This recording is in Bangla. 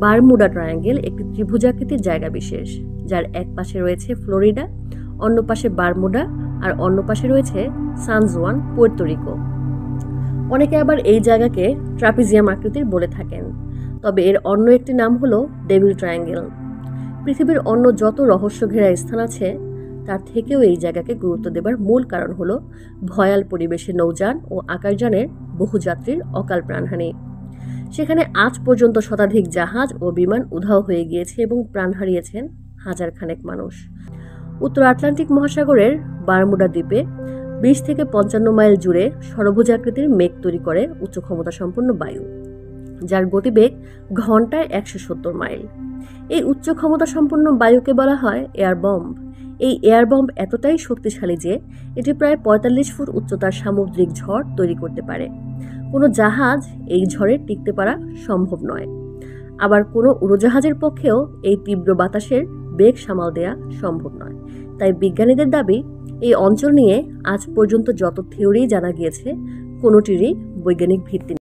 বারমুডা ট্রায়াঙ্গেল একটি ত্রিভুজাকৃতির জায়গা বিশেষ, যার এক পাশে রয়েছে ফ্লোরিডা, অন্য পাশে বারমুডা আর অন্য পাশে রয়েছে সান জুয়ান, পুয়ের্তো রিকো। অনেকে আবার এই জায়গাকে ট্রাপিজিয়াম আকৃতির বলে থাকেন, তবে এর অন্য একটি নাম হলো ডেভিল ট্রায়াঙ্গেল। পৃথিবীর অন্য যত রহস্য ঘেরা স্থান আছে তার থেকেও এই জায়গাকে গুরুত্ব দেবার মূল কারণ হলো ভয়াল পরিবেশে নৌযান ও আকাশযানের বহু যাত্রীর অকাল প্রাণহানি। সেখানে আজ পর্যন্ত শতাধিক জাহাজ ও বিমান উধাও হয়ে গিয়েছে এবং প্রাণ হারিয়েছেন হাজার খানেক মানুষ। উত্তর আটলান্টিক মহাসাগরের বারমুডা দ্বীপে 20 থেকে 55 মাইল জুড়ে ষড়ভুজাকৃতির মেঘ তৈরি করে উচ্চ ক্ষমতা সম্পন্ন বায়ু, যার গতিবেগ ঘন্টায় 170 মাইল। এই উচ্চ ক্ষমতা সম্পন্ন বায়ুকে বলা হয় এয়ার বম্ব। এই এয়ার বম্ব এতটাই শক্তিশালী যে এটি প্রায় 45 ফুট উচ্চতার সামুদ্রিক ঝড় তৈরি করতে পারে। কোনো জাহাজ এই ঝড়ে টিকতে পারা সম্ভব নয়। আবার কোনো উড়োজাহাজের পক্ষেও এই তীব্র বাতাসের বেগ সামাল দেয়া সম্ভব নয়। তাই বিজ্ঞানীদের দাবি, এই অঞ্চল নিয়ে আজ পর্যন্ত যত থিওরি জানা গিয়েছে কোনোটিরই বৈজ্ঞানিক ভিত্তি নেই।